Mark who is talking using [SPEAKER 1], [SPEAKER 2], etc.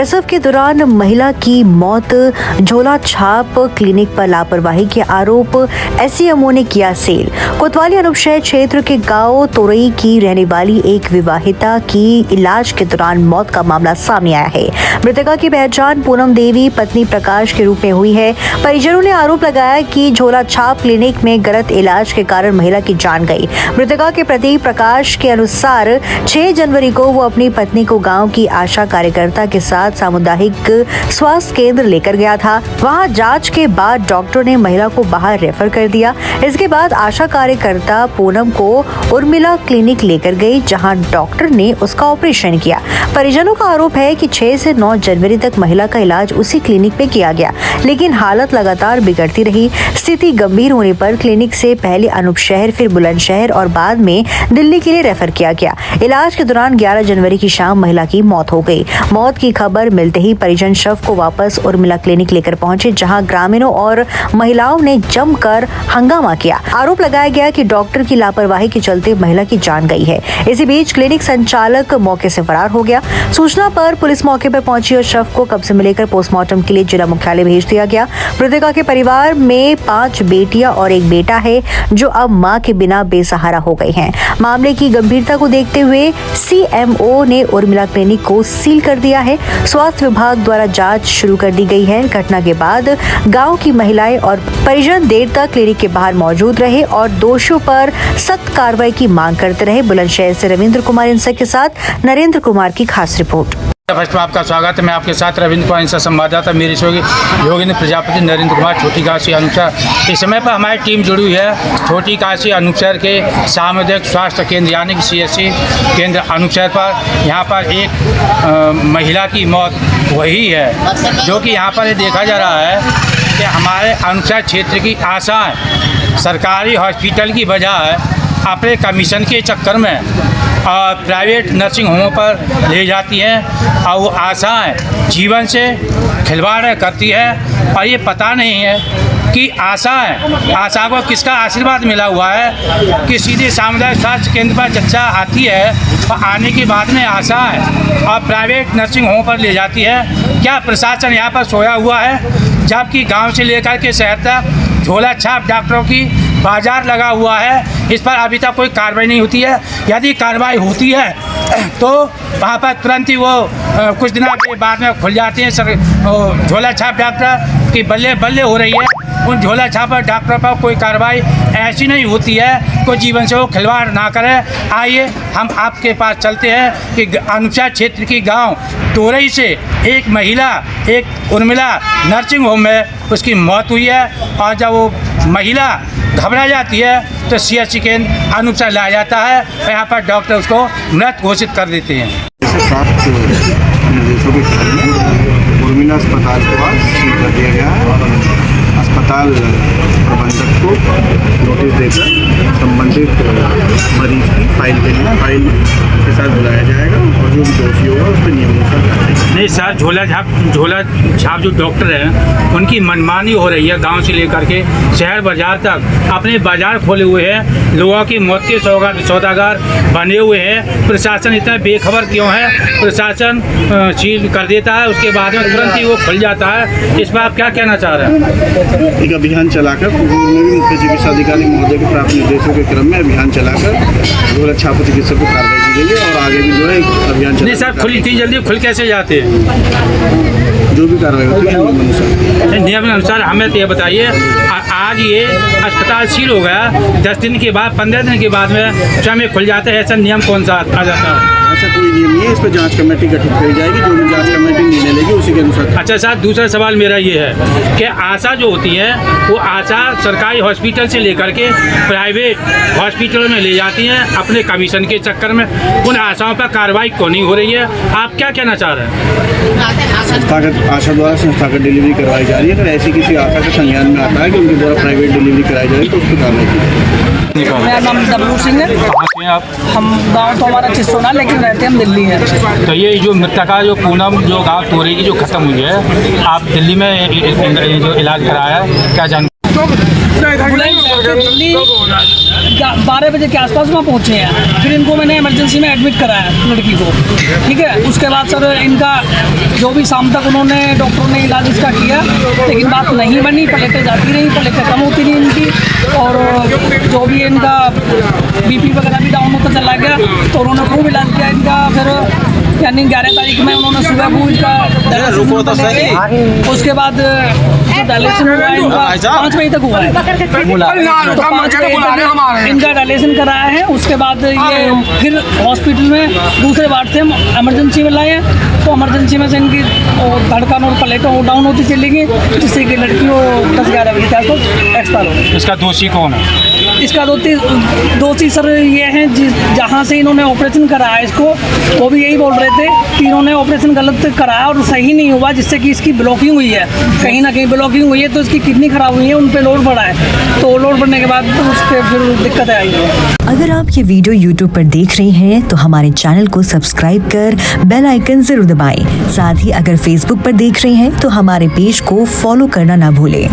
[SPEAKER 1] प्रसव के दौरान महिला की मौत। झोला छाप क्लिनिक पर लापरवाही के आरोप एसडीएमओ ने किया सील। कोतवाली अनुपशहर क्षेत्र के गांव तोरई की रहने वाली एक विवाहिता की इलाज के दौरान मौत का मामला सामने आया है। मृतका की पहचान पूनम देवी पत्नी प्रकाश के रूप में हुई है। परिजनों ने आरोप लगाया कि झोला छाप क्लिनिक में गलत इलाज के कारण महिला की जान गई। मृतका के पति प्रकाश के अनुसार 6 जनवरी को वो अपनी पत्नी को गांव की आशा कार्यकर्ता के साथ सामुदायिक स्वास्थ्य केंद्र लेकर गया था। वहां जांच के बाद डॉक्टर ने महिला को बाहर रेफर कर दिया। इसके बाद आशा कार्यकर्ता पूनम को उर्मिला क्लिनिक लेकर गई, जहां डॉक्टर ने उसका ऑपरेशन किया। परिजनों का आरोप है कि 6 से 9 जनवरी तक महिला का इलाज उसी क्लिनिक में किया गया, लेकिन हालत लगातार बिगड़ती रही। स्थिति गंभीर होने पर क्लिनिक से पहले अनुपशहर, फिर बुलंदशहर और बाद में दिल्ली के लिए रेफर किया गया। इलाज के दौरान 11 जनवरी की शाम महिला की मौत हो गई। मौत की खबर मिलते ही परिजन शव को वापस उर्मिला क्लिनिक लेकर पहुंचे, जहां ग्रामीणों और महिलाओं ने जमकर हंगामा किया। आरोप लगाया गया कि डॉक्टर की लापरवाही के चलते महिला की जान गई है। इसी बीच क्लिनिक संचालक मौके से फरार हो गया। सूचना पर पुलिस मौके पर पहुंची और शव को कब्जे में लेकर पोस्टमार्टम के लिए जिला मुख्यालय भेज दिया गया। मृतका के परिवार में 5 बेटियां और एक बेटा है, जो अब मां के बिना बेसहारा हो गए हैं। मामले की गंभीरता को देखते हुए सीएमओ ने उर्मिला क्लिनिक को सील कर दिया है। स्वास्थ्य विभाग द्वारा जांच शुरू कर दी गई है। घटना के बाद गांव की महिलाएं और परिजन देर तक क्लिनिक के बाहर मौजूद रहे और दोषियों पर सख्त कार्रवाई की मांग करते रहे। बुलंदशहर से रविंद्र कुमार इंसा के साथ नरेंद्र कुमार की खास रिपोर्ट।
[SPEAKER 2] फर्स्ट में आपका स्वागत है। मैं आपके साथ रविंद्र कुमार इंसा, संवाददाता मेरी योगिंद्र प्रजापति, नरेंद्र कुमार, छोटी काशी अनुपशहर। इस समय पर हमारी टीम जुड़ी हुई है छोटी काशी अनुपशहर के सामुदायिक स्वास्थ्य केंद्र यानी कि CSC केंद्र अनुपशहर पर। यहाँ पर एक महिला की मौत वही है जो कि यहाँ पर देखा जा रहा है कि हमारे अनुपशहर क्षेत्र की आशाएं सरकारी हॉस्पिटल की बजाय अपने कमीशन के चक्कर में और प्राइवेट नर्सिंग होमों पर ले जाती हैं और वो आशाएं जीवन से खिलवाड़ करती है। और ये पता नहीं है कि आशा को किसका आशीर्वाद मिला हुआ है कि सीधे सामुदायिक स्वास्थ्य केंद्र पर जच्चा आती है और आने के बाद में आशाएं और प्राइवेट नर्सिंग होम पर ले जाती है। क्या प्रशासन यहाँ पर सोया हुआ है? जबकि गांव से लेकर के शहर तक झोला छाप डॉक्टरों की बाजार लगा हुआ है। इस पर अभी तक कोई कार्रवाई नहीं होती है। यदि कार्रवाई होती है तो वहाँ पर तुरंत ही वो कुछ दिनों के बाद में खुल जाते हैं। झोला छाप डॉक्टर की बल्ले बल्ले हो रही है। उन झोला छाप डॉक्टरों पर कोई कार्रवाई ऐसी नहीं होती है, कोई जीवन से वो खिलवाड़ ना करे। आइए हम आपके पास चलते हैं कि अनुपशहर क्षेत्र की गांव तोरई से एक महिला, एक उर्मिला नर्सिंग होम में उसकी मौत हुई है। और जब वो महिला घबरा जाती है तो CSC केंद्र अनुपशहर लाया जाता है और यहाँ पर डॉक्टर उसको मृत घोषित कर देते हैं।
[SPEAKER 3] प्राप्त निर्देशों के क्रम में उर्मिला अस्पताल के बाद सील कर दिया गया है और अस्पताल प्रबंधक को नोटिस देकर संबंधित मरीज की फाइल के साथ बुलाया जाएगा और जो भी दोषी होगा उस पर नियमानुसार कार्रवाई।
[SPEAKER 2] नहीं सर, झोला छाप जो डॉक्टर हैं उनकी मनमानी हो रही है। गांव से लेकर के शहर बाजार तक अपने बाजार खोले हुए हैं। लोगों की मौत के सौदागर बने हुए हैं। प्रशासन इतना बेखबर क्यों है? प्रशासन सील कर देता है, उसके बाद में तुरंत ही वो खुल जाता है। इस पर आप क्या कहना चाह रहे हैं?
[SPEAKER 3] एक अभियान चलाकर मुख्य चिकित्सा अधिकारी महोदय के प्राप्त निर्देशों के क्रम में अभियान चलाकर झोला छाप चिकित्सक को कार्रवाई की गई है और आगे भी जो है अभियान
[SPEAKER 2] नहीं सर, खुल इतनी जल्दी खुल कैसे जाते हैं?
[SPEAKER 3] जो भी कार्रवाई होती है
[SPEAKER 2] नियम अनुसार। हमें तो ये बताइए, आज ये अस्पताल सील हो गया, 10 दिन के बाद 15 दिन के बाद में स्वयं खुल जाता है, ऐसा नियम कौन सा आ जाता है?
[SPEAKER 3] ऐसा कोई नियम नहीं है। इस पर जांच कमेटी गठित करी जाएगी, जो भी जांच कमेटी निर्णय लेगी उसी के अनुसार।
[SPEAKER 2] अच्छा सर, दूसरा सवाल मेरा ये है कि आशा जो होती है वो आशा सरकारी हॉस्पिटल से लेकर के प्राइवेट हॉस्पिटलों में ले जाती हैं अपने कमीशन के चक्कर में। उन आशाओं पर कार्रवाई क्यों नहीं हो रही है? आप क्या कहना चाह रहे हैं?
[SPEAKER 3] संस्थागत आशा द्वारा संस्थागत डिलीवरी करवाई जा रही है। अगर ऐसी किसी आशा के संज्ञान में आता है कि उनके द्वारा प्राइवेट डिलीवरी कराई जा रही है तो उस पर कार्रवाई की जाएगी।
[SPEAKER 4] मेरा नाम डब्लू सिंह है।
[SPEAKER 2] कहाँ से हैं आप?
[SPEAKER 4] हम गांव तो हमारा चिस्सोना, लेकिन रहते हम दिल्ली हैं।
[SPEAKER 2] तो ये जो मृतका जो पूनम जो गाँव तोरई की जो खत्म हुई है, आप दिल्ली में जो इलाज कराया है, क्या जान?
[SPEAKER 4] दिल्ली 12 बजे के आसपास वहाँ पहुँचे हैं। फिर इनको मैंने इमरजेंसी में एडमिट कराया लड़की को, ठीक है। उसके बाद सर इनका जो भी शाम तक उन्होंने डॉक्टरों ने इलाज इसका किया, लेकिन बात नहीं बनी, प्लेटें जाती रही, प्लेटें कम होती नहीं इनकी, और जो भी इनका बीपी वगैरह भी डाउन होता चला गया। तो उन्होंने खूब इलाज किया इनका। फिर यानी 11 तारीख में उन्होंने सुबह को इनका उसके बाद डायलिसिस हुआ इनका 5 मई तक हुआ है। तो 5 मई तक इनका डायलिसिस कराया है। उसके बाद ये फिर हॉस्पिटल में दूसरे वार्ड से हम इमरजेंसी में लाए हैं। तो इमरजेंसी में से इनकी धड़कन और प्लेटें डाउन होती चली गई, जिससे कि लड़की को 10-11 बजे के आसपास एक्सपायर हो गई।
[SPEAKER 2] इसका दोषी कौन है?
[SPEAKER 4] इसका दोषी सर ये हैं जहाँ से इन्होंने ऑपरेशन कराया इसको, वो भी यही बोल रहे थे कि इन्होंने ऑपरेशन गलत कराया और सही नहीं हुआ, जिससे कि इसकी ब्लॉकिंग हुई है, कहीं ना कहीं ब्लॉकिंग हुई है। तो इसकी किडनी खराब हुई है, उन पे लोड पड़ा है। तो लोड पड़ने के बाद उस पर फिर दिक्कतें आई है।
[SPEAKER 1] अगर आप ये वीडियो YouTube पर देख रहे हैं तो हमारे चैनल को सब्सक्राइब कर बेल आइकन जरूर दबाएं। साथ ही अगर Facebook पर देख रहे हैं तो हमारे पेज को फॉलो करना ना भूलें।